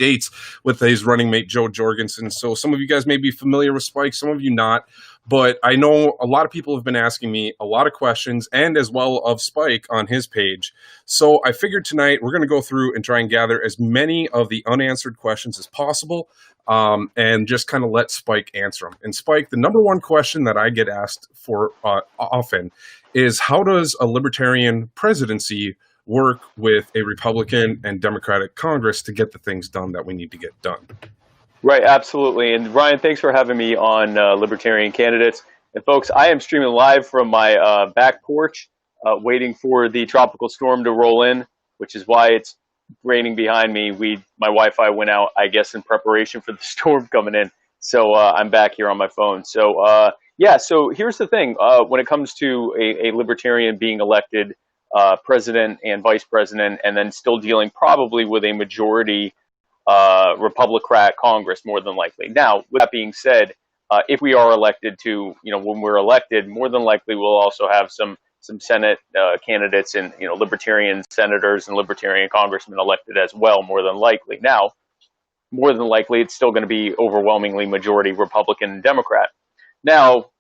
states with his running mate, Joe Jorgensen. So some of you guys may be familiar with Spike, some of you not. But I know a lot of people have been asking me a lot of questions, and as well of Spike on his page. So I figured tonight we're going to go through and try and gather as many of the unanswered questions as possible, and just kind of let Spike answer them. And Spike, the number one question that I get asked for often is, how does a libertarian presidency work with a Republican and Democratic Congress to get the things done that we need to get done? Right, absolutely. And Ryan, thanks for having me on Libertarian Candidates. And folks, I am streaming live from my back porch, waiting for the tropical storm to roll in, which is why it's raining behind me. My Wi-Fi went out, I guess, in preparation for the storm coming in. So I'm back here on my phone. So yeah, so here's the thing. When it comes to a libertarian being elected president and vice president, and then still dealing probably with a majority Republican Congress, more than likely. Now, with that being said, if we are elected to, when we're elected, more than likely we'll also have some Senate candidates and, libertarian senators and libertarian congressmen elected as well, more than likely. Now, more than likely, it's still going to be overwhelmingly majority Republican and Democrat. Now,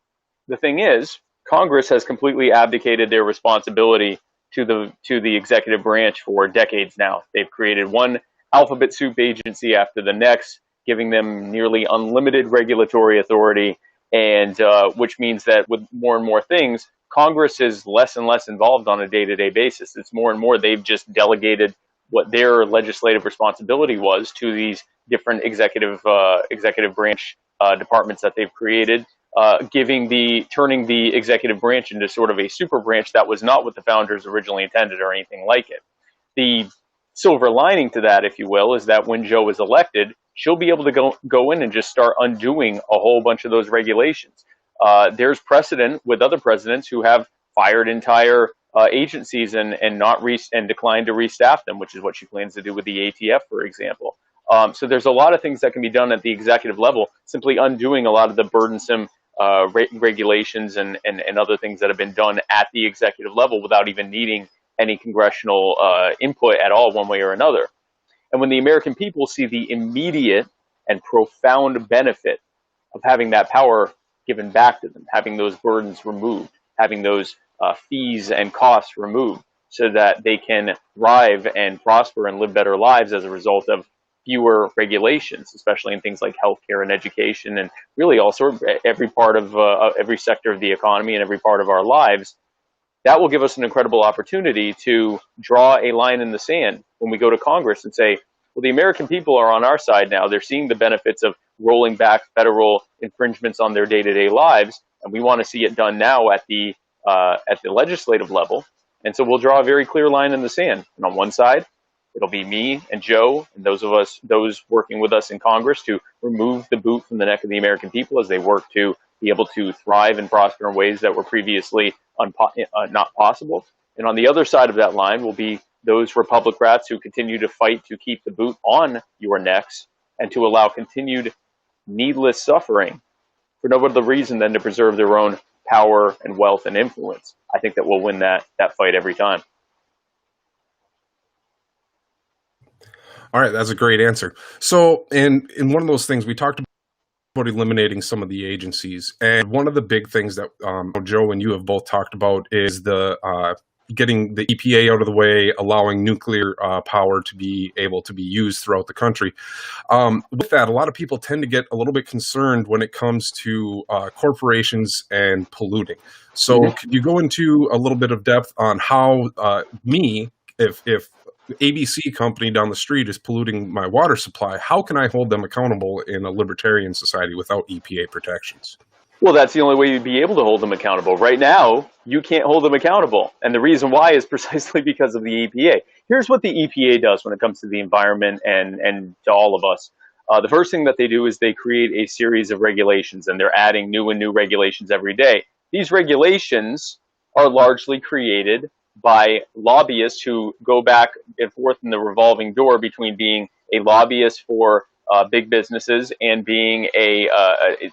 the thing is, Congress has completely abdicated their responsibility to the executive branch for decades now. They've created one alphabet soup agency after the next, giving them nearly unlimited regulatory authority, and which means that with more and more things, Congress is less and less involved on a day-to-day basis. It's more and more they've just delegated what their legislative responsibility was to these different executive branch departments that they've created, turning the executive branch into sort of a super branch that was not what the founders originally intended or anything like it. The silver lining to that, if you will, is that when Joe is elected, she'll be able to go in and just start undoing a whole bunch of those regulations. There's precedent with other presidents who have fired entire agencies and declined to restaff them, which is what she plans to do with the ATF, for example. So there's a lot of things that can be done at the executive level, simply undoing a lot of the burdensome regulations and other things that have been done at the executive level without even needing any congressional input at all, one way or another. And when the American people see the immediate and profound benefit of having that power given back to them, having those burdens removed, having those fees and costs removed, so that they can thrive and prosper and live better lives as a result of fewer regulations, especially in things like healthcare and education, and really all sorts of every part of every sector of the economy and every part of our lives. That will give us an incredible opportunity to draw a line in the sand when we go to Congress and say, well, the American people are on our side now. They're seeing the benefits of rolling back federal infringements on their day-to-day lives, and we want to see it done now at the legislative level. And so we'll draw a very clear line in the sand. And on one side, it'll be me and Joe and those working with us in Congress to remove the boot from the neck of the American people as they work to be able to thrive and prosper in ways that were previously not possible. And on the other side of that line will be those Republicrats who continue to fight to keep the boot on your necks and to allow continued needless suffering for no other reason than to preserve their own power and wealth and influence. I think that we'll win that fight every time. All right, that's a great answer. So in one of those things, we talked about eliminating some of the agencies. And one of the big things that Joe and you have both talked about is the getting the EPA out of the way, allowing nuclear power to be able to be used throughout the country. With that, a lot of people tend to get a little bit concerned when it comes to corporations and polluting. So could you go into a little bit of depth on how if ABC company down the street is polluting my water supply, how can I hold them accountable in a libertarian society without EPA protections? Well, that's the only way you'd be able to hold them accountable. Right now, you can't hold them accountable. And the reason why is precisely because of the EPA. Here's what the EPA does when it comes to the environment and to all of us. The first thing that they do is they create a series of regulations, and they're adding new and new regulations every day. These regulations are largely created by lobbyists who go back and forth in the revolving door between being a lobbyist for big businesses and being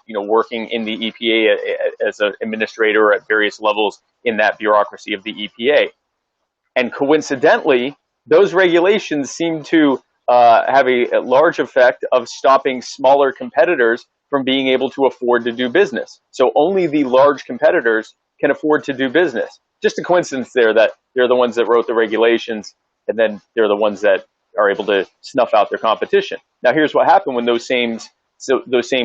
working in the EPA as an administrator at various levels in that bureaucracy of the EPA. And coincidentally, those regulations seem to have a large effect of stopping smaller competitors from being able to afford to do business. So only the large competitors can afford to do business. Just a coincidence there that they're the ones that wrote the regulations, and then they're the ones that are able to snuff out their competition. Now, here's what happened when those same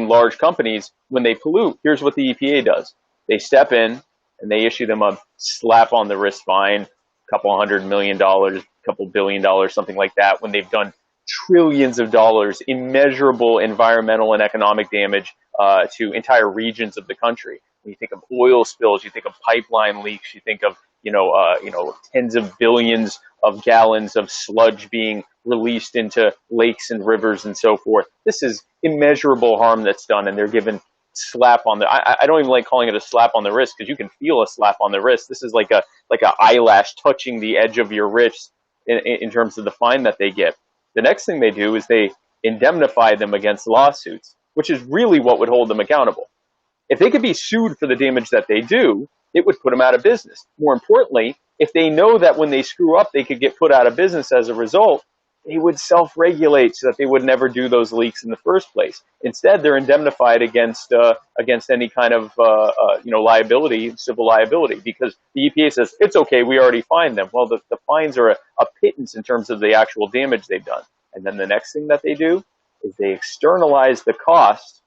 large companies, when they pollute, here's what the EPA does. They step in and they issue them a slap on the wrist fine, a couple $100 million, a couple $1 billion, something like that, when they've done trillions of dollars, immeasurable environmental and economic damage to entire regions of the country. When you think of oil spills, you think of pipeline leaks, you think of tens of billions of gallons of sludge being released into lakes and rivers and so forth. This is immeasurable harm that's done, and they're given slap on the. I don't even like calling it a slap on the wrist, because you can feel a slap on the wrist. This is like a eyelash touching the edge of your wrist in terms of the fine that they get. The next thing they do is they indemnify them against lawsuits, which is really what would hold them accountable. If they could be sued for the damage that they do, it would put them out of business. More importantly, if they know that when they screw up, they could get put out of business as a result, they would self-regulate so that they would never do those leaks in the first place. Instead, they're indemnified against any kind of liability, civil liability, because the EPA says, it's okay, we already fined them. Well, the fines are a pittance in terms of the actual damage they've done. And then the next thing that they do is they externalize the cost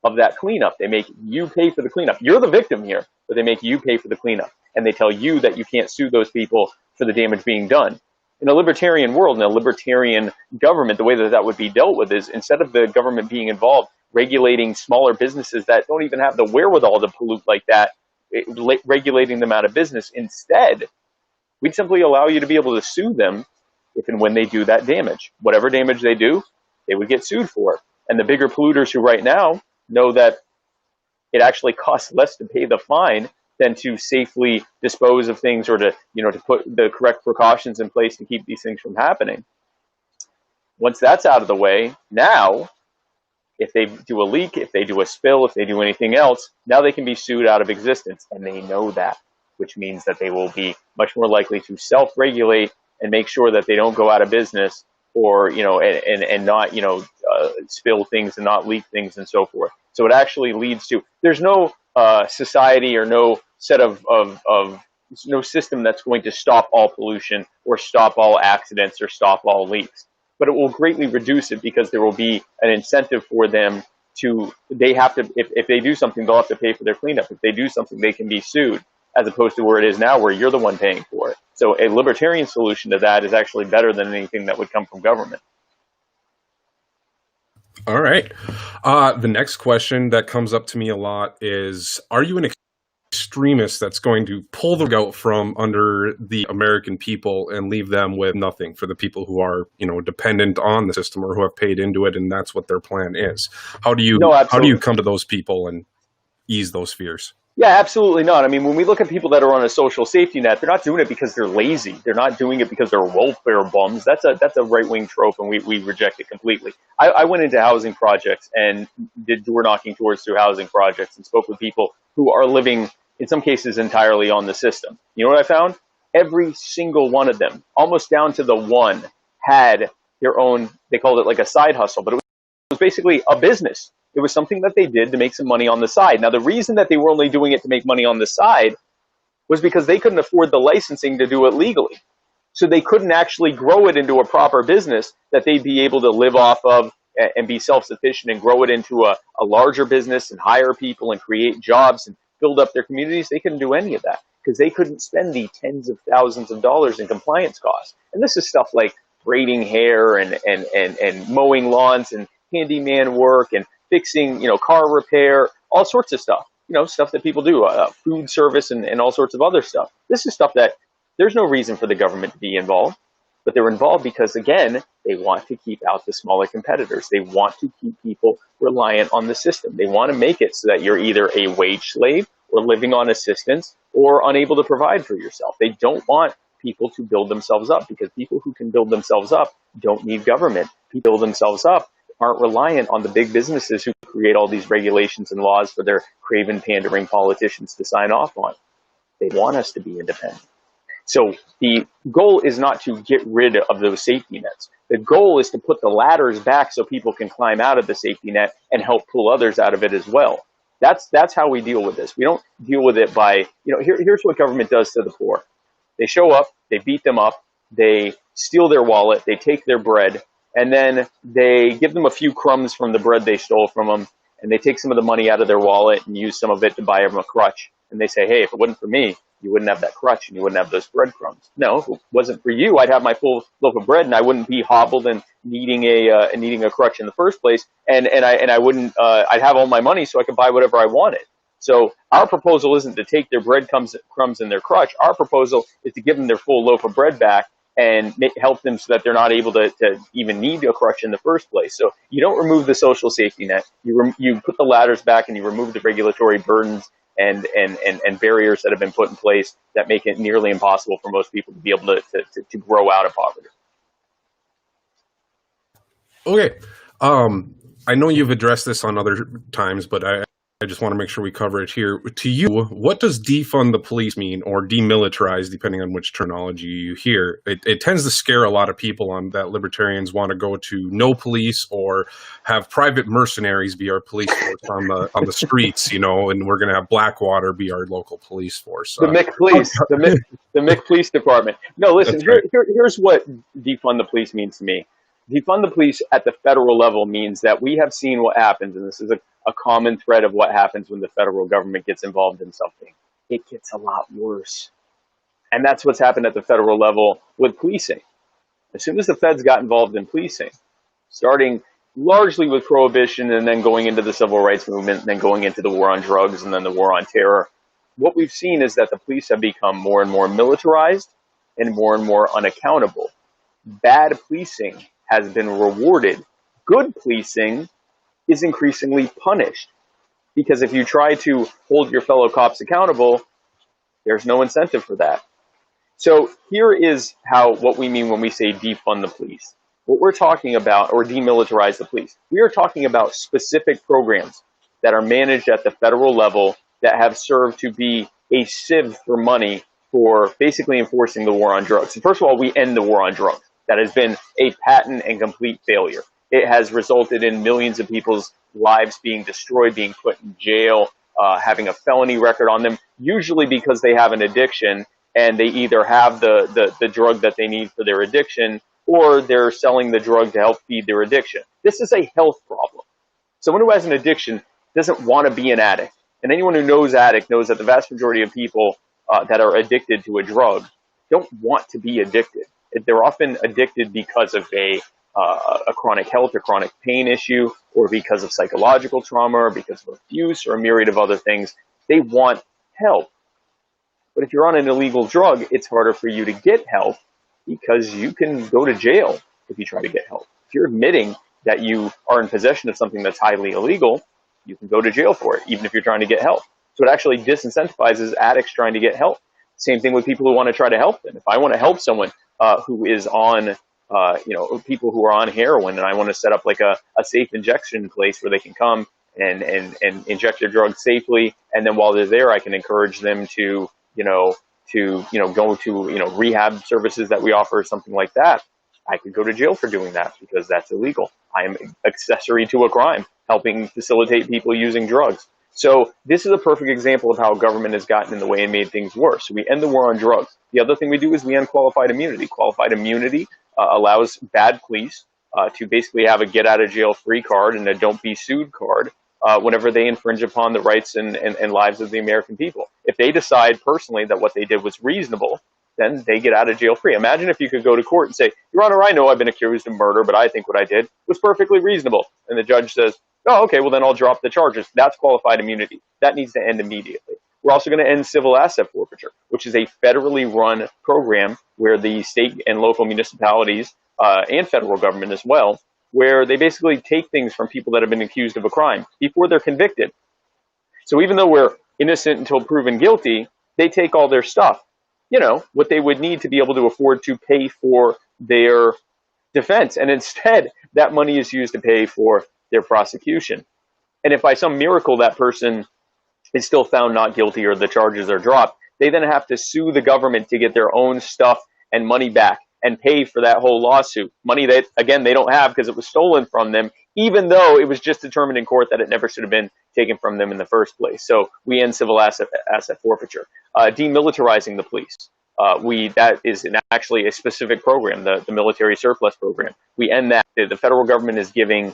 of that cleanup. They make you pay for the cleanup. You're the victim here, but they make you pay for the cleanup. And they tell you that you can't sue those people for the damage being done. In a libertarian world, in a libertarian government, the way that would be dealt with is, instead of the government being involved regulating smaller businesses that don't even have the wherewithal to pollute like that, regulating them out of business, instead, we'd simply allow you to be able to sue them if and when they do that damage. Whatever damage they do, they would get sued for. And the bigger polluters who right now know that it actually costs less to pay the fine than to safely dispose of things, or to put the correct precautions in place to keep these things from happening. Once that's out of the way, now, if they do a leak, if they do a spill, if they do anything else, now they can be sued out of existence, and they know that, which means that they will be much more likely to self-regulate and make sure that they don't go out of business, or and not spill things and not leak things and so forth. So it actually leads to, there's no society or no set of no system that's going to stop all pollution or stop all accidents or stop all leaks, but it will greatly reduce it, because there will be an incentive for them to, they have to, if they do something, they'll have to pay for their cleanup. If they do something, they can be sued, as opposed to where it is now, where you're the one paying for it. So a libertarian solution to that is actually better than anything that would come from government. All right. The next question that comes up to me a lot is, are you an extremist that's going to pull the rug out from under the American people and leave them with nothing for the people who are, dependent on the system or who have paid into it, and that's what their plan is? How do you come to those people and ease those fears? Yeah, absolutely not. I mean, when we look at people that are on a social safety net, they're not doing it because they're lazy. They're not doing it because they're welfare bums. That's a right-wing trope, and we reject it completely. I went into housing projects and did door knocking tours through housing projects and spoke with people who are living, in some cases, entirely on the system. You know what I found? Every single one of them, almost down to the one, had their own, they called it like a side hustle, but it was basically a business. It was something that they did to make some money on the side. Now, the reason that they were only doing it to make money on the side was because they couldn't afford the licensing to do it legally. So they couldn't actually grow it into a proper business that they'd be able to live off of and be self-sufficient and grow it into a larger business and hire people and create jobs and build up their communities. They couldn't do any of that because they couldn't spend the tens of thousands of dollars in compliance costs. And this is stuff like braiding hair and mowing lawns and handyman work and fixing, car repair, all sorts of stuff, stuff that people do, food service and all sorts of other stuff. This is stuff that there's no reason for the government to be involved, but they're involved because, again, they want to keep out the smaller competitors. They want to keep people reliant on the system. They want to make it so that you're either a wage slave or living on assistance or unable to provide for yourself. They don't want people to build themselves up, because people who can build themselves up don't need government. People build themselves up aren't reliant on the big businesses who create all these regulations and laws for their craven pandering politicians to sign off on. They want us to be independent. So the goal is not to get rid of those safety nets. The goal is to put the ladders back so people can climb out of the safety net and help pull others out of it as well. That's how we deal with this. We don't deal with it by, here's what government does to the poor. They show up, they beat them up, they steal their wallet, they take their bread, and then they give them a few crumbs from the bread they stole from them, and they take some of the money out of their wallet and use some of it to buy them a crutch. And they say, hey, if it wasn't for me, you wouldn't have that crutch and you wouldn't have those breadcrumbs. No, if it wasn't for you, I'd have my full loaf of bread and I wouldn't be hobbled and needing a crutch in the first place. And I wouldn't, I'd have all my money so I could buy whatever I wanted. So our proposal isn't to take their breadcrumbs and their crutch. Our proposal is to give them their full loaf of bread back and help them so that they're not able to even need a crutch in the first place. So you don't remove the social safety net. You put the ladders back and you remove the regulatory burdens and barriers that have been put in place that make it nearly impossible for most people to be able to grow out of poverty. Okay. I know you've addressed this on other times, but I just want to make sure we cover it here. To you, what does defund the police mean, or demilitarize, depending on which terminology you hear? It tends to scare a lot of people on that libertarians want to go to no police or have private mercenaries be our police force on the streets, and we're going to have Blackwater be our local police force. The MIC police, the MIC police department. No, listen, here's what defund the police means to me. Defund the police at the federal level means that we have seen what happens, and this is a common thread of what happens when the federal government gets involved in something. It gets a lot worse. And that's what's happened at the federal level with policing. As soon as the feds got involved in policing, starting largely with prohibition and then going into the civil rights movement and then going into the war on drugs and then the war on terror, what we've seen is that the police have become more and more militarized and more unaccountable. Bad policing has been rewarded. Good policing is increasingly punished, because if you try to hold your fellow cops accountable, there's no incentive for that. So here is what we mean when we say defund the police. What we're talking about, or demilitarize the police, we are talking about specific programs that are managed at the federal level that have served to be a sieve for money for basically enforcing the war on drugs. So first of all, we end the war on drugs. That has been a patent and complete failure. It has resulted in millions of people's lives being destroyed, being put in jail, having a felony record on them, usually because they have an addiction and they either have the drug that they need for their addiction, or they're selling the drug to help feed their addiction. This is a health problem. Someone who has an addiction doesn't want to be an addict. And anyone who knows addict knows that the vast majority of people that are addicted to a drug don't want to be addicted. They're often addicted because of a chronic health or chronic pain issue, or because of psychological trauma, or because of abuse, or a myriad of other things. They want help. But if you're on an illegal drug, it's harder for you to get help because you can go to jail if you try to get help. If you're admitting that you are in possession of something that's highly illegal, you can go to jail for it, even if you're trying to get help. So it actually disincentivizes addicts trying to get help. Same thing with people who want to try to help them. If I want to help someone who is on, people who are on heroin, and I want to set up like a safe injection place where they can come and inject their drugs safely, and then while they're there, I can encourage them to go to rehab services that we offer, or something like that. I could go to jail for doing that because that's illegal. I am accessory to a crime, helping facilitate people using drugs. So this is a perfect example of how government has gotten in the way and made things worse. So we end the war on drugs. The other thing we do is we end qualified immunity. Qualified immunity allows bad police to basically have a get-out-of-jail-free card and a don't-be-sued card whenever they infringe upon the rights and lives of the American people. If they decide personally that what they did was reasonable, then they get out of jail free. Imagine if you could go to court and say, Your Honor, I know I've been accused of murder, but I think what I did was perfectly reasonable. And the judge says, oh, okay, well then I'll drop the charges. That's qualified immunity. That needs to end immediately. We're also going to end civil asset forfeiture, which is a federally run program where the state and local municipalities and federal government as well, where they basically take things from people that have been accused of a crime before they're convicted. So even though we're innocent until proven guilty, they take all their stuff. What they would need to be able to afford to pay for their defense. And instead, that money is used to pay for their prosecution. And if by some miracle that person is still found not guilty or the charges are dropped, they then have to sue the government to get their own stuff and money back. and pay for that whole lawsuit. Money that, again, they don't have because it was stolen from them, even though it was just determined in court that it never should have been taken from them in the first place. So we end civil asset forfeiture. Demilitarizing the police. That is actually a specific program, the military surplus program. We end that. The federal government is giving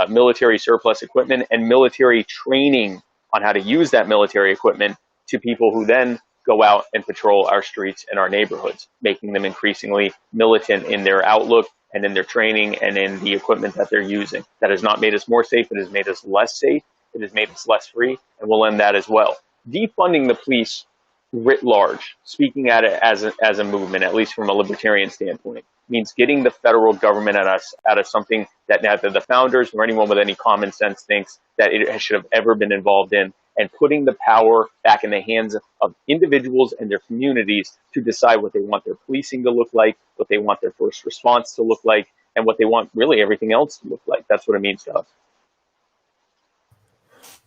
military surplus equipment and military training on how to use that military equipment to people who then go out and patrol our streets and our neighborhoods, making them increasingly militant in their outlook and in their training and in the equipment that they're using. That has not made us more safe. It has made us less safe. It has made us less free, and we'll end that as well. Defunding the police writ large, speaking at it as a movement, at least from a libertarian standpoint, means getting the federal government out of something that neither the founders nor anyone with any common sense thinks that it should have ever been involved in, and putting the power back in the hands of individuals and their communities to decide what they want their policing to look like, what they want their first response to look like, and what they want really everything else to look like. That's what it means to us.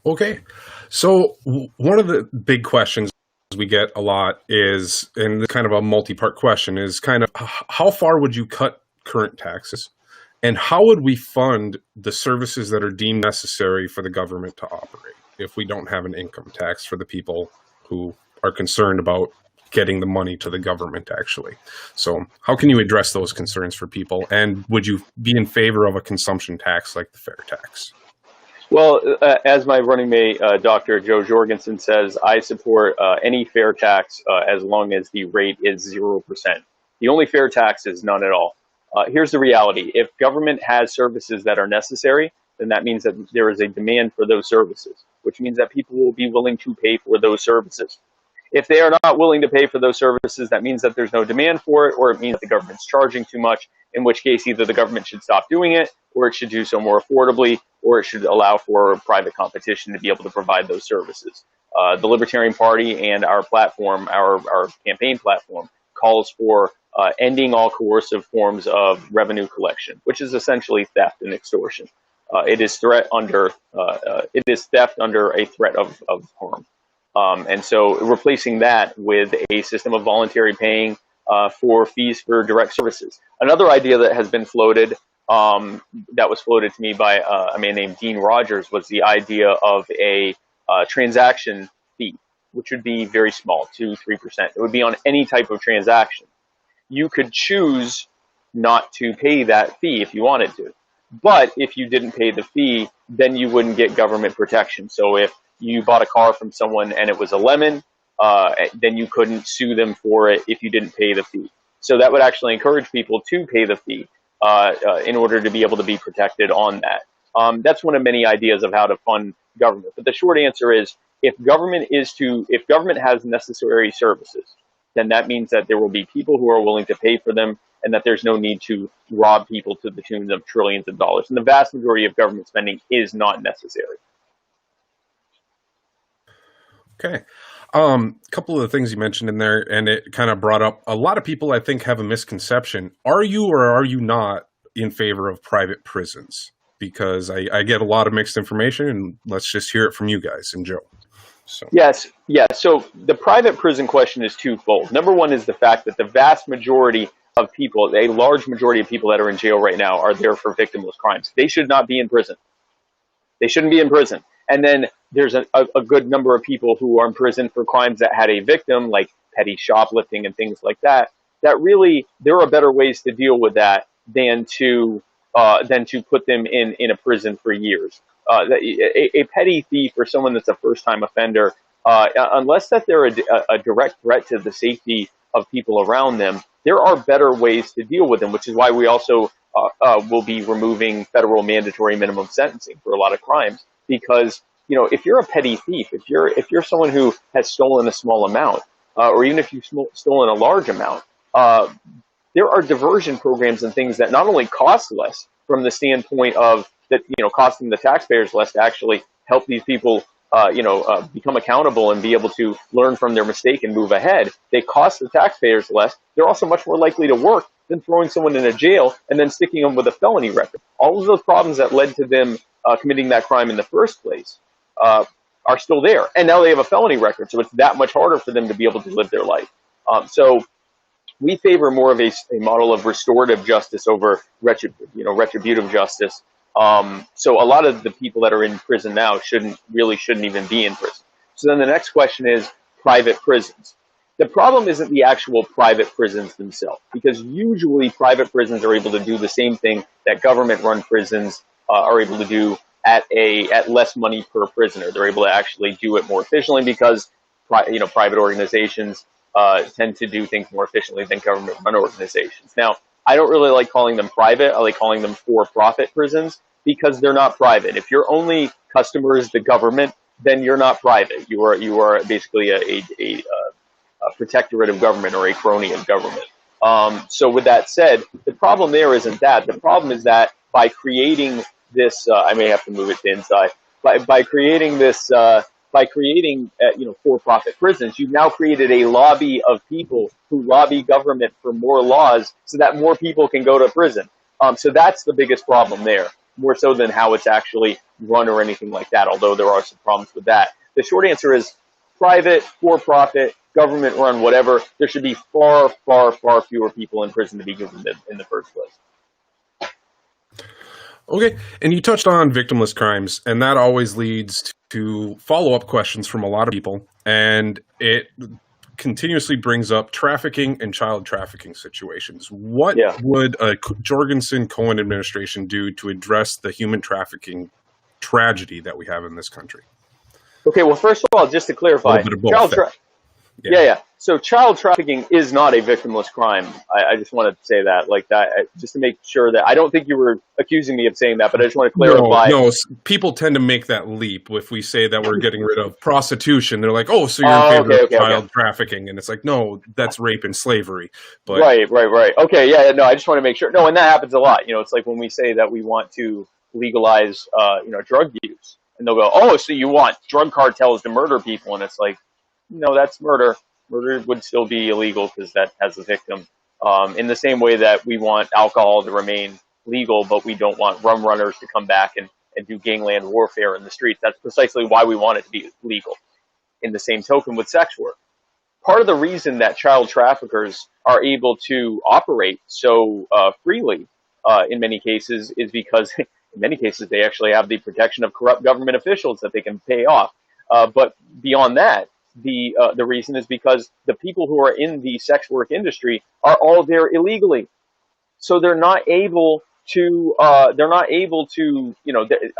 Okay. So one of the big questions we get a lot is, and kind of a multi-part question, is kind of how far would you cut current taxes? And how would we fund the services that are deemed necessary for the government to operate if we don't have an income tax for the people who are concerned about getting the money to the government, actually? So how can you address those concerns for people? And would you be in favor of a consumption tax like the fair tax? Well, as my running mate, Dr. Joe Jorgensen, says, I support any fair tax as long as the rate is 0%. The only fair tax is none at all. Here's the reality. If government has services that are necessary, then that means that there is a demand for those services, which means that people will be willing to pay for those services. If they are not willing to pay for those services, that means that there's no demand for it, or it means that the government's charging too much, in which case either the government should stop doing it, or it should do so more affordably, or it should allow for private competition to be able to provide those services. The Libertarian Party and our platform, our campaign platform, calls for ending all coercive forms of revenue collection, which is essentially theft and extortion. It is theft under a threat of harm. And so replacing that with a system of voluntary paying for fees for direct services. Another idea that has been floated, that was floated to me by a man named Dean Rogers, was the idea of a transaction fee, which would be very small, 2-3%. It would be on any type of transaction. You could choose not to pay that fee if you wanted to. But if you didn't pay the fee, then you wouldn't get government protection. So if you bought a car from someone and it was a lemon, then you couldn't sue them for it if you didn't pay the fee. So that would actually encourage people to pay the fee in order to be able to be protected on that. That's one of many ideas of how to fund government. But the short answer is, if government has necessary services, then that means that there will be people who are willing to pay for them, and that there's no need to rob people to the tune of trillions of dollars. And the vast majority of government spending is not necessary. Okay. A couple of the things you mentioned in there, and it kind of brought up, a lot of people, I think, have a misconception. Are you or are you not in favor of private prisons? Because I get a lot of mixed information, and let's just hear it from you guys and Joe. So. Yes. So the private prison question is twofold. Number one is the fact that the vast majority of people, a large majority of people that are in jail right now, are there for victimless crimes. They should not be in prison. They shouldn't be in prison. And then there's a good number of people who are in prison for crimes that had a victim, like petty shoplifting and things like that, that really, there are better ways to deal with that than to put them in a prison for years. A petty thief or someone that's a first-time offender, unless that they're a direct threat to the safety of people around them, there are better ways to deal with them, which is why we also will be removing federal mandatory minimum sentencing for a lot of crimes. Because, if you're a petty thief, if you're someone who has stolen a small amount, or even if you've stolen a large amount, there are diversion programs and things that not only cost less from the standpoint of that, costing the taxpayers less to actually help these people, become accountable and be able to learn from their mistake and move ahead. They cost the taxpayers less. They're also much more likely to work than throwing someone in a jail and then sticking them with a felony record. All of those problems that led to them committing that crime in the first place are still there. And now they have a felony record, so it's that much harder for them to be able to live their life. So We favor more of a model of restorative justice over retributive justice. So a lot of the people that are in prison now shouldn't even be in prison. So then the next question is private prisons. The problem isn't the actual private prisons themselves, because usually private prisons are able to do the same thing that government-run prisons are able to do at less money per prisoner. They're able to actually do it more efficiently because private organizations tend to do things more efficiently than government-run organizations. Now, I don't really like calling them private. I like calling them for-profit prisons because they're not private. If your only customer is the government, then you're not private. You are basically a protectorate of government or a crony of government. So with that said, the problem there isn't that. The problem is that by creating this, I may have to move it to inside. By creating this, for-profit prisons, you've now created a lobby of people who lobby government for more laws so that more people can go to prison. So that's the biggest problem there, more so than how it's actually run or anything like that, although there are some problems with that. The short answer is private, for-profit, government-run, whatever. There should be far, far, far fewer people in prison to begin with in the first place. Okay, and you touched on victimless crimes, and that always leads to follow-up questions from a lot of people, and it continuously brings up trafficking and child trafficking situations. What would a Jorgensen-Cohen administration do to address the human trafficking tragedy that we have in this country? Okay, well, first of all, just to clarify, so child trafficking is not a victimless crime. I just want to say that, like that, just to make sure that I don't think you were accusing me of saying that, but I just want to clarify. No, people tend to make that leap if we say that we're getting rid of prostitution. They're like, oh, so you're in favor of child trafficking, and it's like, no, that's rape and slavery. But right. Okay, no, I just want to make sure. No, and that happens a lot. It's like when we say that we want to legalize, drug use, and they'll go, oh, so you want drug cartels to murder people, and it's like, no, that's murder. Murder would still be illegal because that has a victim. In the same way that we want alcohol to remain legal, but we don't want rum runners to come back and do gangland warfare in the streets. That's precisely why we want it to be legal. In the same token with sex work. Part of the reason that child traffickers are able to operate so freely in many cases is because in many cases they actually have the protection of corrupt government officials that they can pay off. But beyond that, the reason is because the people who are in the sex work industry are all there illegally, so they're not able to. A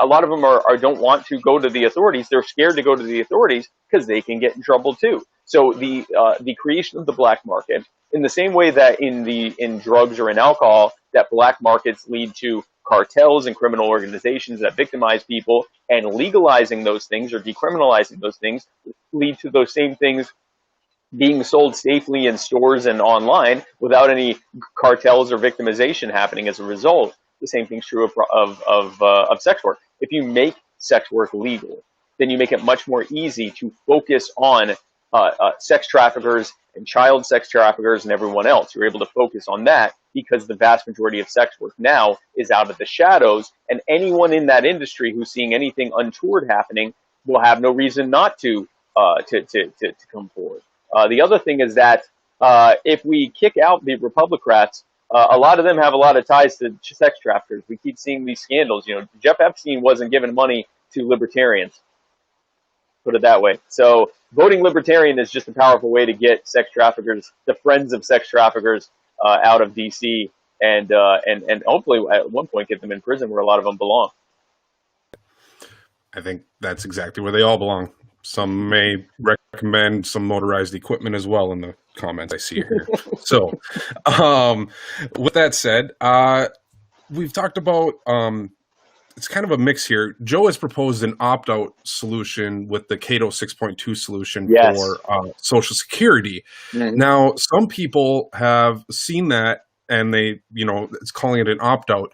lot of them don't want to go to the authorities. They're scared to go to the authorities because they can get in trouble too. So the creation of the black market, in the same way that in drugs or in alcohol, that black markets lead to cartels and criminal organizations that victimize people, and legalizing those things or decriminalizing those things lead to those same things being sold safely in stores and online without any cartels or victimization happening as a result. The same thing's true of sex work. If you make sex work legal, then you make it much more easy to focus on sex traffickers and child sex traffickers and everyone else. You're able to focus on that because the vast majority of sex work now is out of the shadows, and anyone in that industry who's seeing anything untoward happening will have no reason not to come forward. The other thing is that if we kick out the Republicrats, a lot of them have a lot of ties to sex traffickers. We keep seeing these scandals. Jeff Epstein wasn't giving money to libertarians. Put it that way. So voting libertarian is just a powerful way to get sex traffickers, the friends of sex traffickers, out of D.C. and hopefully at one point get them in prison where a lot of them belong. I think that's exactly where they all belong. Some may recommend some motorized equipment as well in the comments I see here. So, with that said, we've talked about it's kind of a mix here. Joe has proposed an opt-out solution with the Cato 6.2 solution for Social Security. Mm-hmm. Now, some people have seen that and they, it's calling it an opt-out.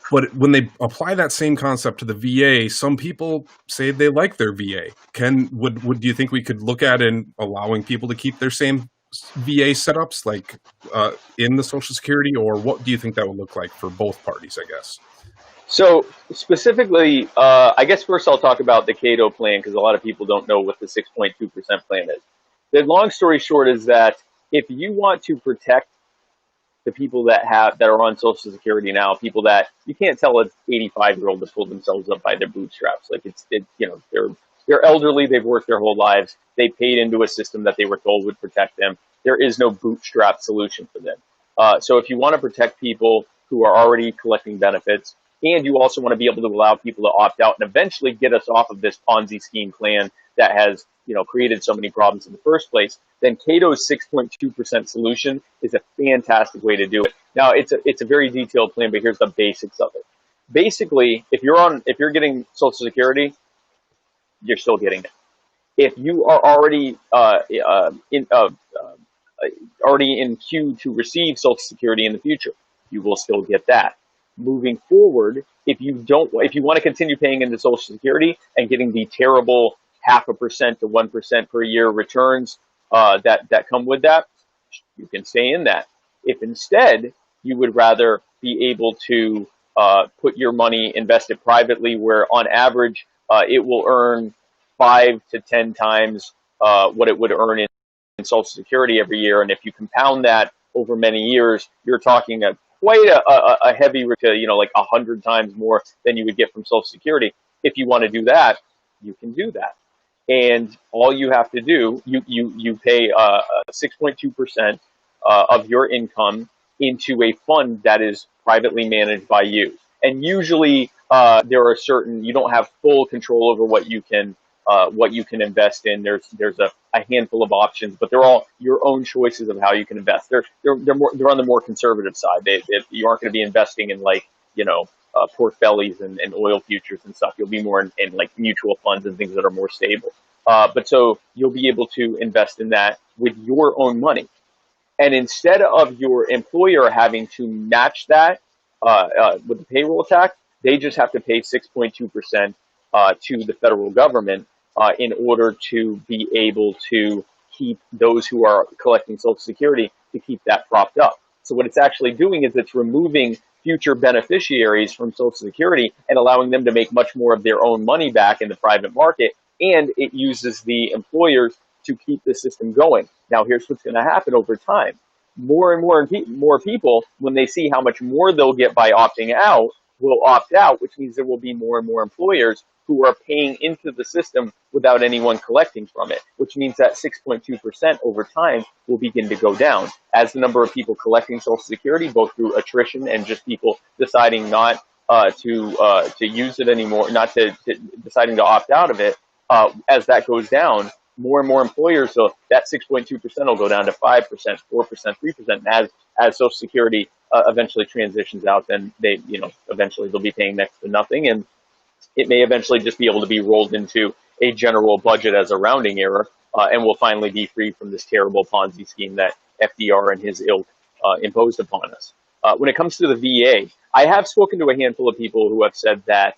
But when they apply that same concept to the VA, some people say they like their VA. Would do you think we could look at in allowing people to keep their same VA setups like in the Social Security, or what do you think that would look like for both parties, I guess? So specifically, I guess first I'll talk about the Cato plan because a lot of people don't know what the 6.2% plan is. The long story short is that if you want to protect the people that are on Social Security now, people that you can't tell an 85-year-old to pull themselves up by their bootstraps. Like they're elderly, they've worked their whole lives, they paid into a system that they were told would protect them. There is no bootstrap solution for them. So if you want to protect people who are already collecting benefits, and you also want to be able to allow people to opt out and eventually get us off of this Ponzi scheme plan that has, created so many problems in the first place, then Cato's 6.2% solution is a fantastic way to do it. Now, it's a very detailed plan, but here's the basics of it. Basically, if you're getting Social Security, you're still getting it. If you are already already in queue to receive Social Security in the future, you will still get that. Moving forward, if you want to continue paying into Social Security and getting the terrible 0.5% to 1% per year returns that come with that, you can stay in that. If instead you would rather be able to put your money invested privately, where on average it will earn 5 to 10 times what it would earn in Social Security every year, and if you compound that over many years, you're talking quite a heavy, like 100 times more than you would get from Social Security. If you want to do that, you can do that. And all you have to do, you pay 6.2% of your income into a fund that is privately managed by you. And usually there are you don't have full control over what you can invest in. There's a handful of options, but they're all your own choices of how you can invest. They're on the more conservative side. You aren't going to be investing in pork bellies and oil futures and stuff. You'll be more in like mutual funds and things that are more stable. But so you'll be able to invest in that with your own money. And instead of your employer having to match that with the payroll tax, they just have to pay 6.2% to the federal government in order to be able to keep those who are collecting Social Security, to keep that propped up. So what it's actually doing is it's removing future beneficiaries from Social Security and allowing them to make much more of their own money back in the private market, and it uses the employers to keep the system going. Now, here's what's going to happen over time. More and more people, when they see how much more they'll get by opting out, will opt out, which means there will be more and more employers who are paying into the system without anyone collecting from it, which means that 6.2% over time will begin to go down as the number of people collecting Social Security, both through attrition and just people deciding not to use it anymore, deciding to opt out of it. As that goes down, more and more employers, so that 6.2% will go down to 5%, 4%, 3%. And as Social Security eventually transitions out, then eventually they'll be paying next to nothing, and it may eventually just be able to be rolled into a general budget as a rounding error, and we'll finally be free from this terrible Ponzi scheme that FDR and his ilk imposed upon us. When it comes to the VA, I have spoken to a handful of people who have said that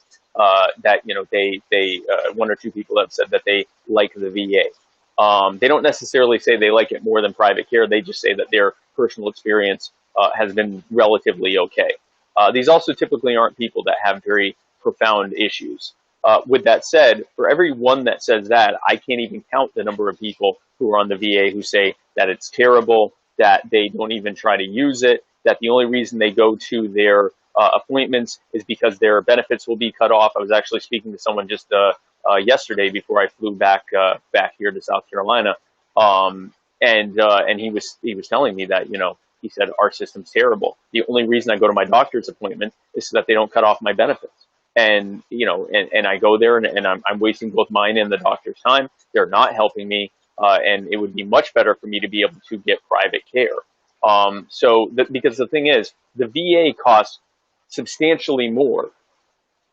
one or two people have said that they like the VA. They don't necessarily say they like it more than private care. They just say that their personal experience has been relatively okay. These also typically aren't people that have very profound issues. With that said, for every one that says that, I can't even count the number of people who are on the VA who say that it's terrible, that they don't even try to use it, that the only reason they go to their appointments is because their benefits will be cut off. I was actually speaking to someone just yesterday before I flew back here to South Carolina, and he was telling me that he said our system's terrible. The only reason I go to my doctor's appointment is so that they don't cut off my benefits. And I go there and I'm wasting both mine and the doctor's time. They're not helping me, and it would be much better for me to be able to get private care. Because the thing is, the VA costs substantially more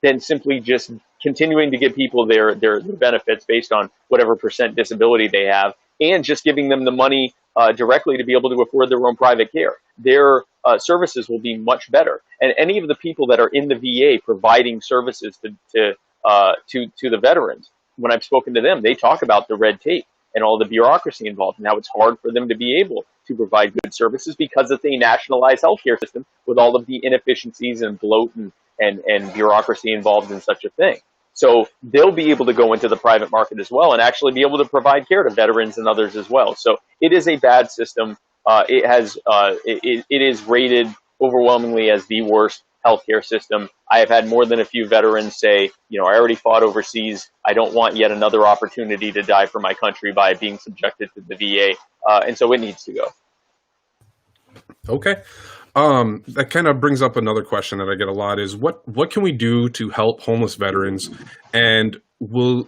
than simply just continuing to give people their benefits based on whatever percent disability they have, and just giving them the money directly to be able to afford their own private care. Their services will be much better. And any of the people that are in the VA providing services to the veterans, when I've spoken to them, they talk about the red tape and all the bureaucracy involved and how it's hard for them to be able to provide good services because it's a nationalized healthcare system with all of the inefficiencies and bloat and bureaucracy involved in such a thing. So they'll be able to go into the private market as well and actually be able to provide care to veterans and others as well. So it is a bad system. it is rated overwhelmingly as the worst healthcare system. I have had more than a few veterans say, I already fought overseas. I don't want yet another opportunity to die for my country by being subjected to the VA. And so it needs to go. Okay. That kind of brings up another question that I get a lot is what can we do to help homeless veterans, and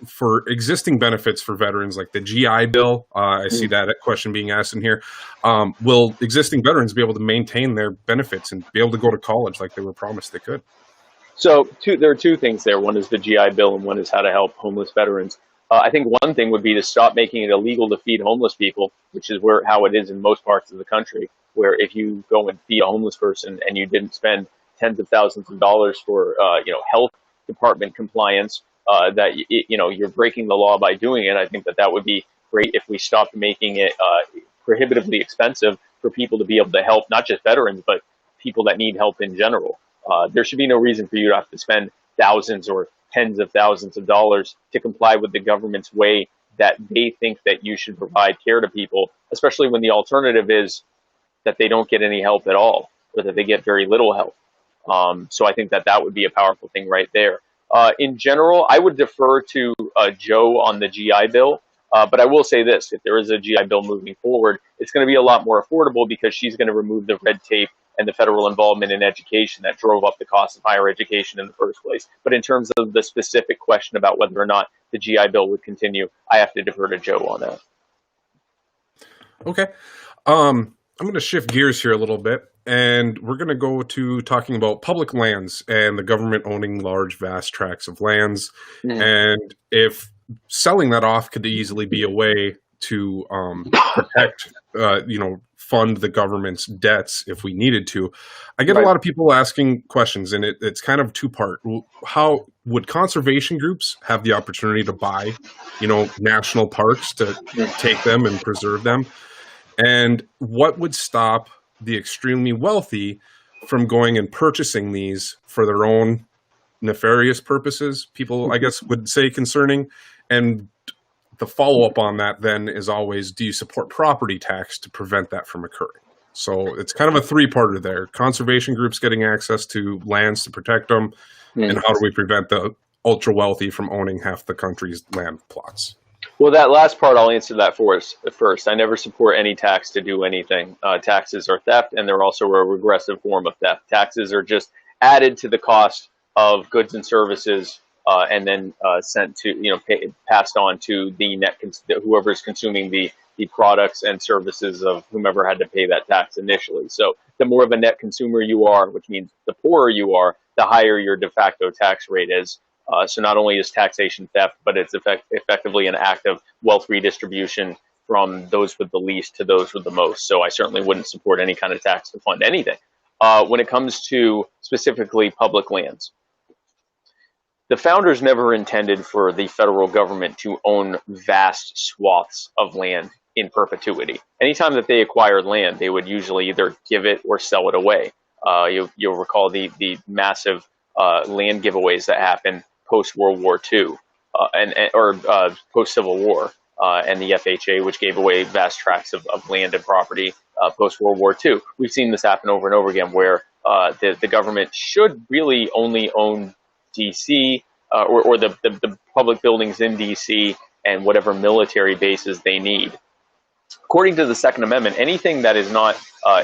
for existing benefits for veterans like the GI Bill, I see that question being asked in here, will existing veterans be able to maintain their benefits and be able to go to college like they were promised they could? So there are two things there. One is the GI Bill and one is how to help homeless veterans. I think one thing would be to stop making it illegal to feed homeless people, which is how it is in most parts of the country, where if you go and feed a homeless person and you didn't spend tens of thousands of dollars for health department compliance, that you're breaking the law by doing it. I think that would be great if we stopped making it prohibitively expensive for people to be able to help not just veterans but people that need help in general. There should be no reason for you to have to spend thousands or tens of thousands of dollars to comply with the government's way that they think that you should provide care to people, especially when the alternative is that they don't get any help at all, or that they get very little help. So I think that would be a powerful thing right there. In general, I would defer to Joe on the GI Bill, but I will say this: if there is a GI Bill moving forward, it's going to be a lot more affordable because she's going to remove the red tape and the federal involvement in education that drove up the cost of higher education in the first place. But in terms of the specific question about whether or not the GI Bill would continue, I have to defer to Joe on that. Okay. I'm going to shift gears here a little bit, and we're going to go to talking about public lands and the government owning large, vast tracts of lands. And if selling that off could easily be a way to protect, fund the government's debts if we needed to. I get a lot of people asking questions, and it's kind of two-part. How would conservation groups have the opportunity to buy, national parks to take them and preserve them? And what would stop the extremely wealthy from going and purchasing these for their own nefarious purposes, people, I guess, would say concerning? And the follow-up on that then is always, do you support property tax to prevent that from occurring? So it's kind of a three-parter there. Conservation groups getting access to lands to protect them, and how do we prevent the ultra-wealthy from owning half the country's land plots? Well, that last part, I'll answer that for us first. I never support any tax to do anything. Taxes are theft, and they're also a regressive form of theft. Taxes are just added to the cost of goods and services, and then sent to, passed on to the whoever's consuming the products and services of whomever had to pay that tax initially. So the more of a net consumer you are, which means the poorer you are, the higher your de facto tax rate is. So not only is taxation theft, but it's effectively an act of wealth redistribution from those with the least to those with the most. So I certainly wouldn't support any kind of tax to fund anything. When it comes to specifically public lands, the founders never intended for the federal government to own vast swaths of land in perpetuity. Anytime that they acquired land, they would usually either give it or sell it away. You'll recall the massive land giveaways that happened post-World War II or post-Civil War, and the FHA, which gave away vast tracts of land and property post-World War II. We've seen this happen over and over again, where the government should really only own DC or the public buildings in DC and whatever military bases they need. According to the Second Amendment, anything that is not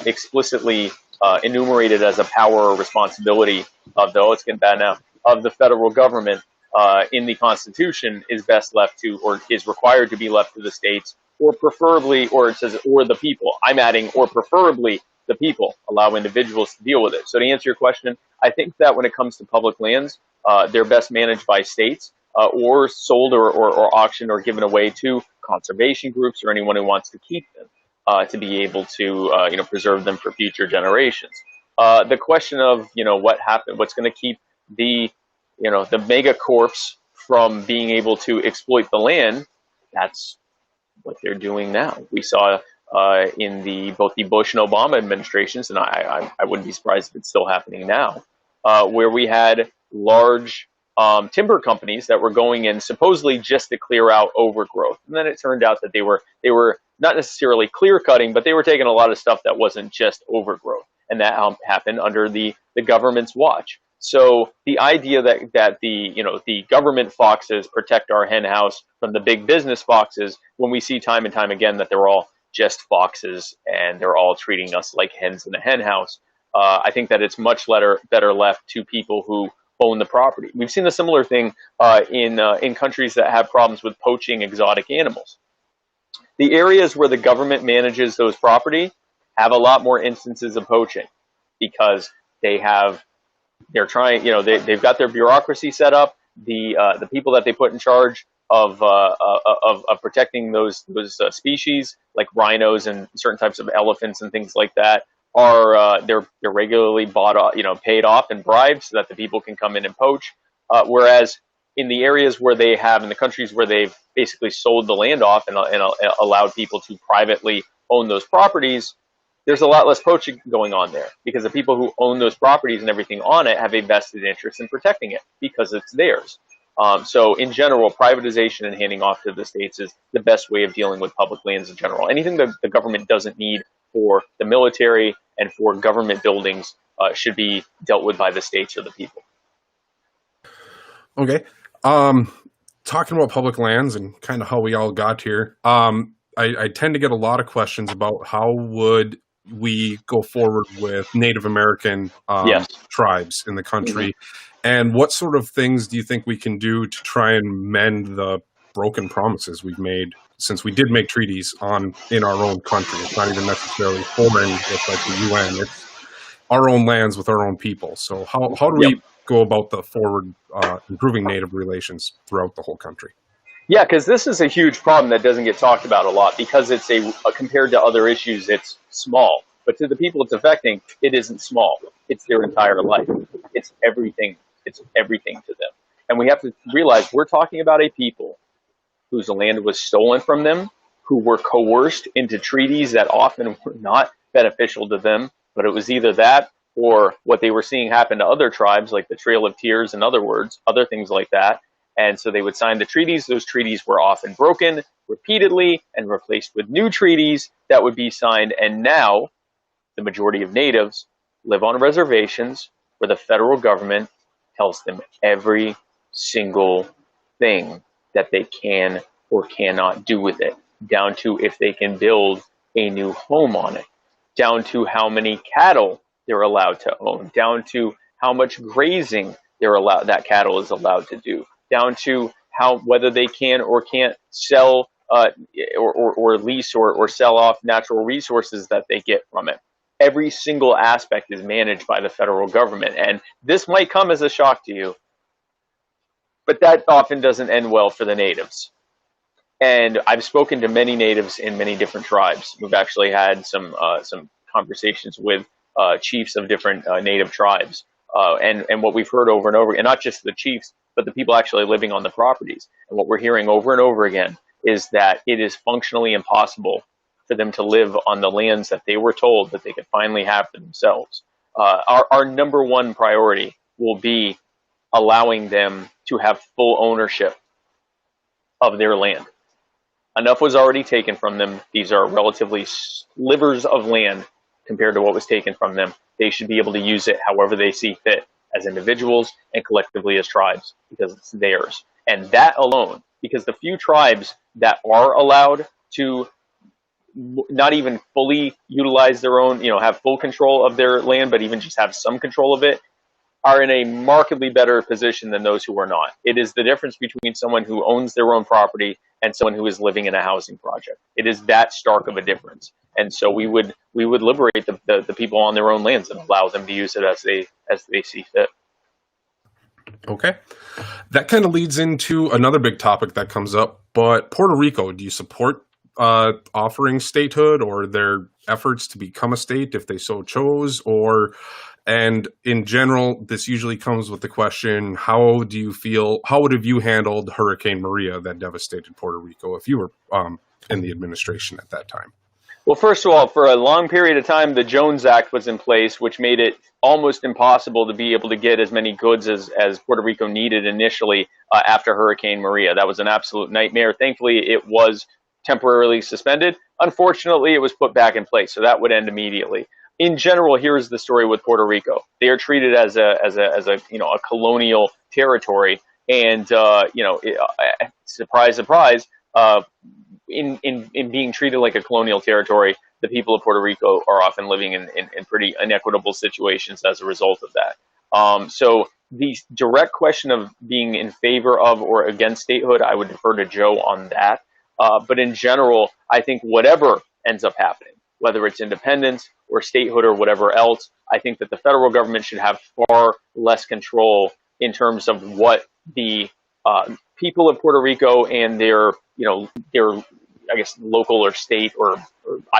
explicitly enumerated as a power or responsibility of it's getting bad now, of the federal government in the Constitution is best left to, or is required to be left to the states, or preferably, or it says, or the people. I'm adding, or preferably the people, allow individuals to deal with it. So to answer your question, I think that when it comes to public lands, they're best managed by states, or sold or auctioned or given away to conservation groups or anyone who wants to keep them, to be able to preserve them for future generations. The question of what's going to keep the mega corps from being able to exploit the land, that's what they're doing now. We saw in both the Bush and Obama administrations, and I wouldn't be surprised if it's still happening now, where we had large timber companies that were going in supposedly just to clear out overgrowth. And then it turned out that they were not necessarily clear cutting, but they were taking a lot of stuff that wasn't just overgrowth. And that happened under the government's watch. So the idea that the government foxes protect our hen house from the big business foxes, when we see time and time again that they're all just foxes and they're all treating us like hens in a hen house, I think that it's much better left to people who own the property. We've seen a similar thing in countries that have problems with poaching exotic animals. The areas where the government manages those property have a lot more instances of poaching because they've got their bureaucracy set up. The people that they put in charge of protecting those species, like rhinos and certain types of elephants and things like that, are they're regularly paid off and bribed so that the people can come in and poach. Whereas in the areas where they have, in the countries where they've basically sold the land off and allowed people to privately own those properties, there's a lot less poaching going on there because the people who own those properties and everything on it have a vested interest in protecting it because it's theirs. So in general, privatization and handing off to the states is the best way of dealing with public lands in general. Anything that the government doesn't need for the military and for government buildings should be dealt with by the states or the people. Okay. Talking about public lands and kind of how we all got here, I tend to get a lot of questions about how would we go forward with Native American tribes in the country, and what sort of things do you think we can do to try and mend the broken promises we've made since we did make treaties in our own country? It's not even necessarily foreign with like the UN. It's our own lands with our own people. So how do we go about the forward improving Native relations throughout the whole country? Yeah, because this is a huge problem that doesn't get talked about a lot because it's compared to other issues, it's small. But to the people it's affecting, it isn't small. It's their entire life. It's everything. It's everything to them. And we have to realize we're talking about a people whose land was stolen from them, who were coerced into treaties that often were not beneficial to them, but it was either that or what they were seeing happen to other tribes, like the Trail of Tears and other things like that. And so they would sign the treaties. Those treaties were often broken repeatedly and replaced with new treaties that would be signed. And now the majority of natives live on reservations where the federal government tells them every single thing that they can or cannot do with it, down to if they can build a new home on it, down to how many cattle they're allowed to own, down to how much grazing that cattle is allowed to do, down to whether they can or can't sell or lease or sell off natural resources that they get from it. Every single aspect is managed by the federal government. And this might come as a shock to you, but that often doesn't end well for the natives. And I've spoken to many natives in many different tribes. We've actually had some conversations with chiefs of different native tribes. And what we've heard over and over, and not just the chiefs, but the people actually living on the properties. And what we're hearing over and over again is that it is functionally impossible for them to live on the lands that they were told that they could finally have for themselves. Our number one priority will be allowing them to have full ownership of their land. Enough was already taken from them. These are relatively slivers of land compared to what was taken from them. They should be able to use it however they see fit as individuals and collectively as tribes because it's theirs. And that alone, because the few tribes that are allowed to not even fully utilize their own, have full control of their land, but even just have some control of it, are in a markedly better position than those who are not. It is the difference between someone who owns their own property and someone who is living in a housing project. It is that stark of a difference. And so we would liberate the people on their own lands and allow them to use it as they see fit. Okay. That kind of leads into another big topic that comes up, but Puerto Rico, do you support offering statehood or their efforts to become a state if they so chose? And in general, this usually comes with the question, how would have you handled Hurricane Maria that devastated Puerto Rico if you were in the administration at that time? Well, first of all, for a long period of time, the Jones Act was in place, which made it almost impossible to be able to get as many goods as Puerto Rico needed initially after Hurricane Maria. That was an absolute nightmare. Thankfully, it was temporarily suspended. Unfortunately, it was put back in place, so that would end immediately. In general, here's the story with Puerto Rico. They are treated as a a colonial territory, and surprise, surprise. In being treated like a colonial territory, the people of Puerto Rico are often living in pretty inequitable situations as a result of that. So the direct question of being in favor of or against statehood, I would defer to Joe on that. But in general, I think whatever ends up happening, whether it's independence or statehood or whatever else, I think that the federal government should have far less control in terms of what the people of Puerto Rico and their I guess local or state or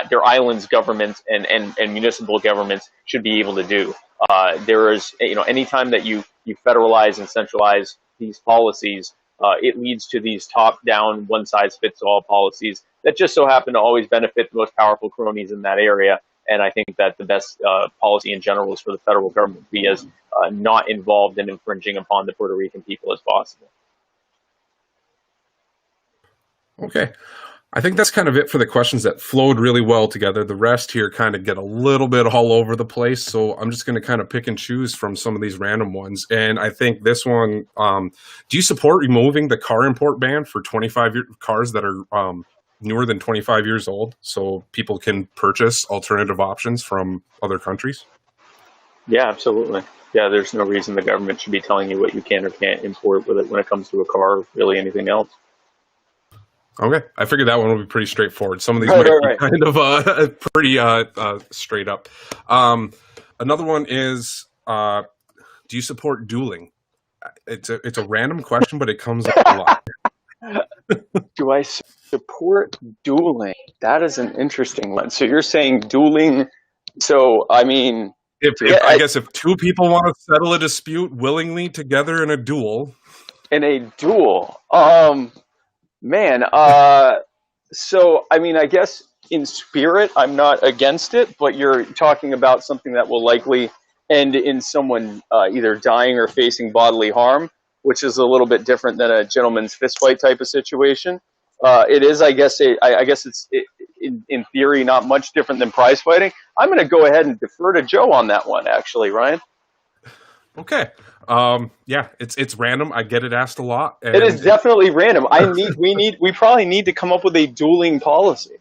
their islands governments and municipal governments should be able to do. There is, anytime that you federalize and centralize these policies, it leads to these top-down, one-size-fits-all policies that just so happen to always benefit the most powerful cronies in that area. And I think that the best policy in general is for the federal government to be as not involved in infringing upon the Puerto Rican people as possible. Okay. I think that's kind of it for the questions that flowed really well together. The rest here kind of get a little bit all over the place. So I'm just going to kind of pick and choose from some of these random ones. And I think this one, do you support removing the car import ban for 25-year cars that are newer than 25 years old so people can purchase alternative options from other countries? Yeah, absolutely. Yeah, there's no reason the government should be telling you what you can or can't import with it when it comes to a car or really anything else. Okay, I figured that one would be pretty straightforward. Some of these might be kind of pretty straight up. Another one is, do you support dueling? It's a random question, but it comes up a lot. Do I support dueling? That is an interesting one. So you're saying dueling? So I mean, I guess if two people want to settle a dispute willingly together in a duel. Man, so I mean, I guess in spirit, I'm not against it, but you're talking about something that will likely end in someone either dying or facing bodily harm, which is a little bit different than a gentleman's fistfight type of situation. It is, I guess, it's in theory not much different than prize fighting. I'm going to go ahead and defer to Joe on that one, actually, Ryan. Okay. Yeah, it's random. I get it asked a lot. It is definitely random. We probably need to come up with a dueling policy.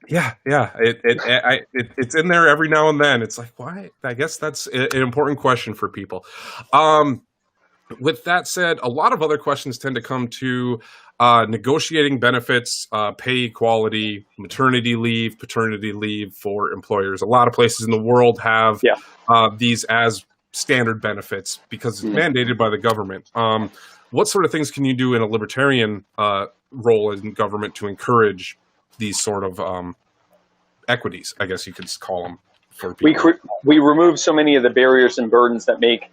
Yeah. It's in there every now and then. It's like, why? I guess that's an important question for people. With that said, a lot of other questions tend to come to negotiating benefits, pay equality, maternity leave, paternity leave for employers. A lot of places in the world have these as standard benefits because it's mandated by the government. What sort of things can you do in a libertarian role in government to encourage these sort of equities, I guess you could call them, for people? We remove so many of the barriers and burdens that make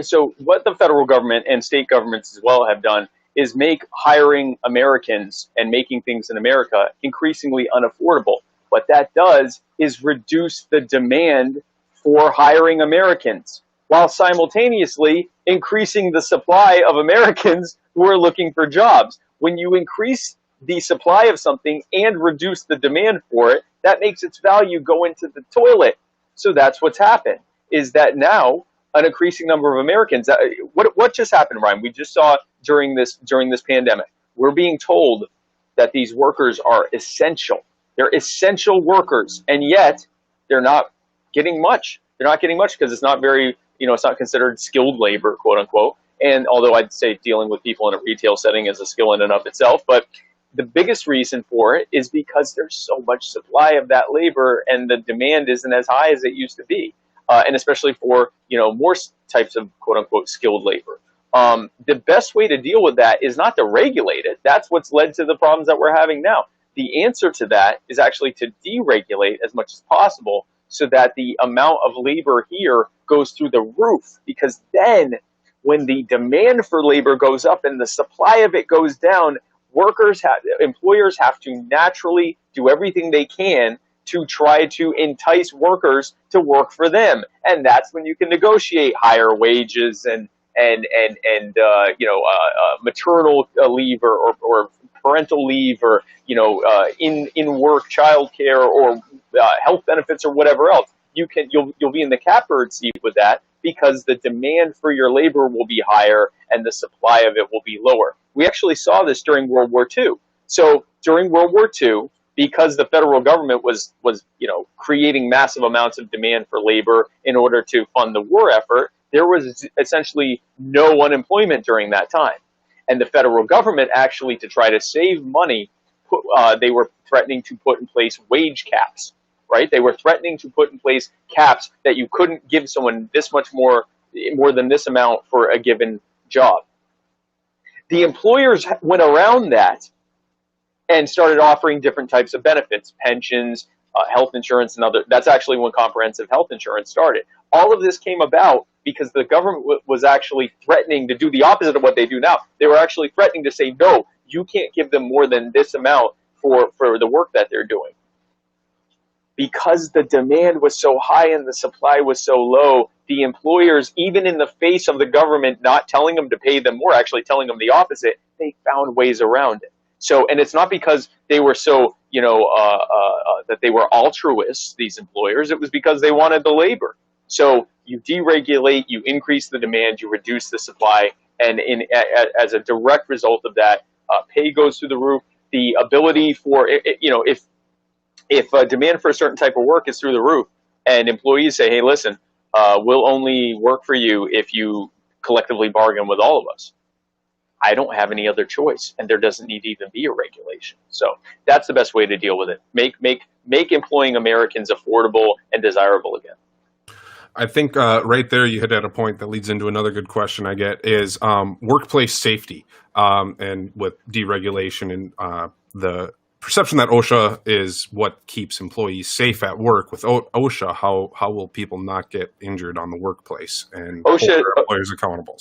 so what the federal government and state governments as well have done is make hiring Americans and making things in America increasingly unaffordable. What that does is reduce the demand for hiring Americans, while simultaneously increasing the supply of Americans who are looking for jobs. When you increase the supply of something and reduce the demand for it, that makes its value go into the toilet. So that's what's happened, is that now an increasing number of Americans, what just happened, Ryan? We just saw during this pandemic, we're being told that these workers are essential. They're essential workers, and yet they're not getting much. They're not getting much because it's not very, it's not considered skilled labor, quote unquote. And although I'd say dealing with people in a retail setting is a skill in and of itself, but the biggest reason for it is because there's so much supply of that labor and the demand isn't as high as it used to be. And especially for, more types of quote unquote skilled labor. The best way to deal with that is not to regulate it. That's what's led to the problems that we're having now. The answer to that is actually to deregulate as much as possible so that the amount of labor here goes through the roof. Because then when the demand for labor goes up and the supply of it goes down, employers have to naturally do everything they can to try to entice workers to work for them, and that's when you can negotiate higher wages and maternal leave or parental leave, or in work childcare, or health benefits, or whatever else. You'll be in the catbird seat with that, because the demand for your labor will be higher and the supply of it will be lower. We actually saw this during World War II. So during World War II, because the federal government was creating massive amounts of demand for labor in order to fund the war effort, there was essentially no unemployment during that time. And the federal government, actually, to try to save money, they were threatening to put in place wage caps. Right? They were threatening to put in place caps that you couldn't give someone this much more than this amount for a given job. The employers went around that and started offering different types of benefits, pensions, health insurance, and other. That's actually when comprehensive health insurance started. All of this came about because the government was actually threatening to do the opposite of what they do now. They were actually threatening to say, no, you can't give them more than this amount for the work that they're doing. Because the demand was so high and the supply was so low, the employers, even in the face of the government not telling them to pay them more, actually telling them the opposite, they found ways around it. So, and it's not because they were so, that they were altruists, these employers. It was because they wanted the labor. So you deregulate, you increase the demand, you reduce the supply, and as a direct result of that, pay goes through the roof. The ability for, if demand for a certain type of work is through the roof, and employees say, hey, listen, we'll only work for you if you collectively bargain with all of us, I don't have any other choice, and there doesn't need to even be a regulation. So that's the best way to deal with it. Make employing Americans affordable and desirable again. I think right there you hit at a point that leads into another good question I get is workplace safety, and with deregulation and the perception that OSHA is what keeps employees safe at work. With OSHA, how will people not get injured on the workplace and hold their employers accountable?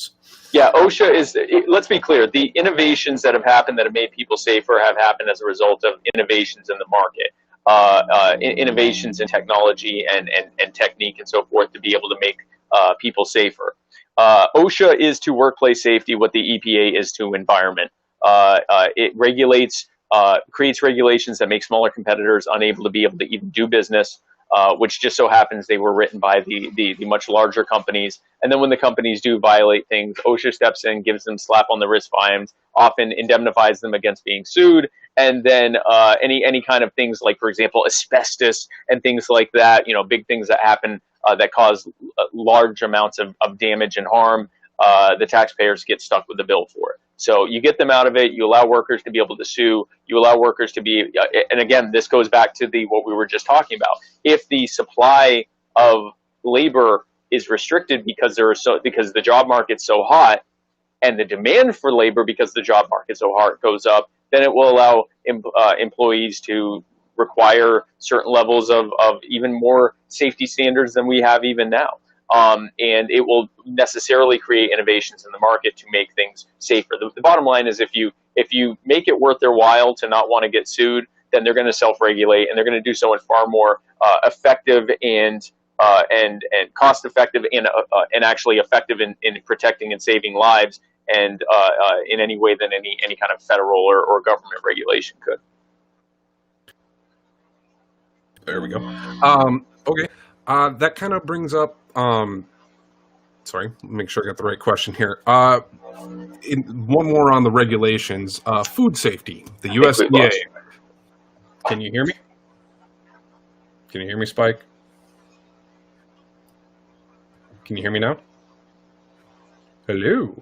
Yeah, OSHA is, let's be clear, the innovations that have happened that have made people safer have happened as a result of innovations in the market, innovations in technology and technique and so forth to be able to make people safer. OSHA is to workplace safety what the EPA is to environment. It regulates, creates regulations that make smaller competitors unable to be able to even do business, which just so happens they were written by the much larger companies. And then when the companies do violate things, OSHA steps in, gives them slap on the wrist fines, often indemnifies them against being sued, and then any kind of things like, for example, asbestos and things like that, big things that happen that cause large amounts of damage and harm, the taxpayers get stuck with the bill for it. So you get them out of it, you allow workers to be able to sue, you allow workers to be, and again, this goes back to what we were just talking about. If the supply of labor is restricted because the job market's so hot, and the demand for labor because the job market's so hot goes up, then it will allow employees to require certain levels of even more safety standards than we have even now. And it will necessarily create innovations in the market to make things safer. The bottom line is if you make it worth their while to not want to get sued, then they're going to self-regulate, and they're going to do so in far more effective and cost-effective and actually effective in protecting and saving lives, and in any way than any kind of federal or government regulation could. There we go. Okay. That kind of brings up, sorry, make sure I got the right question here. One more on the regulations, food safety, the USDA. Can you hear me? Can you hear me, Spike? Can you hear me now? Hello.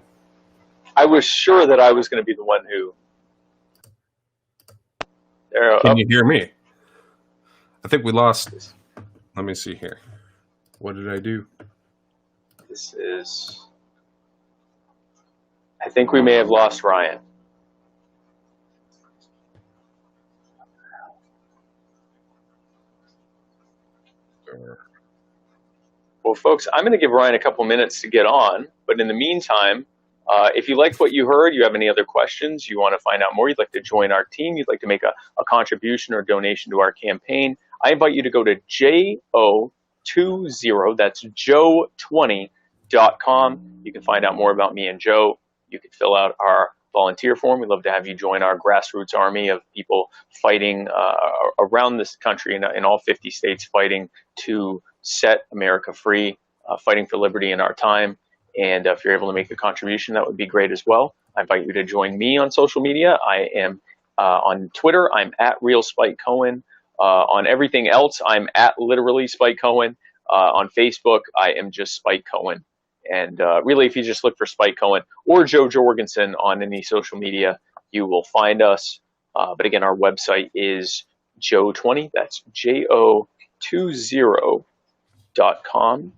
I was sure that I was going to be the one who. Can you hear me? I think we lost. Let me see here. What did I do? This is. I think we may have lost Ryan. Well, folks, I'm going to give Ryan a couple minutes to get on, but in the meantime, If you liked what you heard, you have any other questions, you want to find out more, you'd like to join our team, you'd like to make a contribution or donation to our campaign, I invite you to go to JO20, that's Joe20.com. You can find out more about me and Joe. You can fill out our volunteer form. We'd love to have you join our grassroots army of people fighting around this country in all 50 states, fighting to set America free, fighting for liberty in our time. And if you're able to make a contribution, that would be great as well. I invite you to join me on social media. I am on Twitter, I'm at Real Spike Cohen. On everything else, I'm at literally Spike Cohen. On Facebook, I am just Spike Cohen. And really, if you just look for Spike Cohen or Joe Jorgensen on any social media, you will find us. But again, our website is Joe20, that's JO20.com.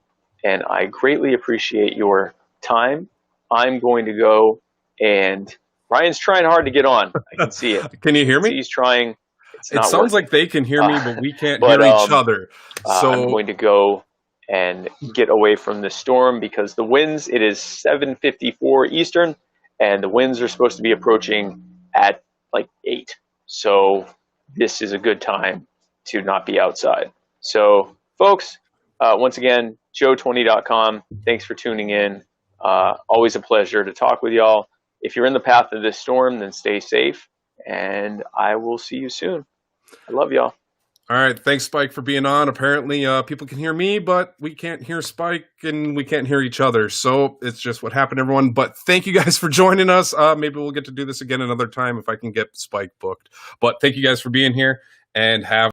And I greatly appreciate your time. I'm going to go, and Ryan's trying hard to get on. I can see it. Can you hear me? He's trying. It sounds like they can hear me, but we can't hear each other. So I'm going to go and get away from the storm because the winds, it is 7:54 Eastern, and the winds are supposed to be approaching at like 8. So this is a good time to not be outside. So folks, once again, Joe20.com. Thanks for tuning in. Always a pleasure to talk with y'all. If you're in the path of this storm, then stay safe, and I will see you soon. I love y'all. All right. Thanks, Spike, for being on. Apparently, people can hear me, but we can't hear Spike, and we can't hear each other. So it's just what happened, everyone. But thank you guys for joining us. Maybe we'll get to do this again another time if I can get Spike booked. But thank you guys for being here, and have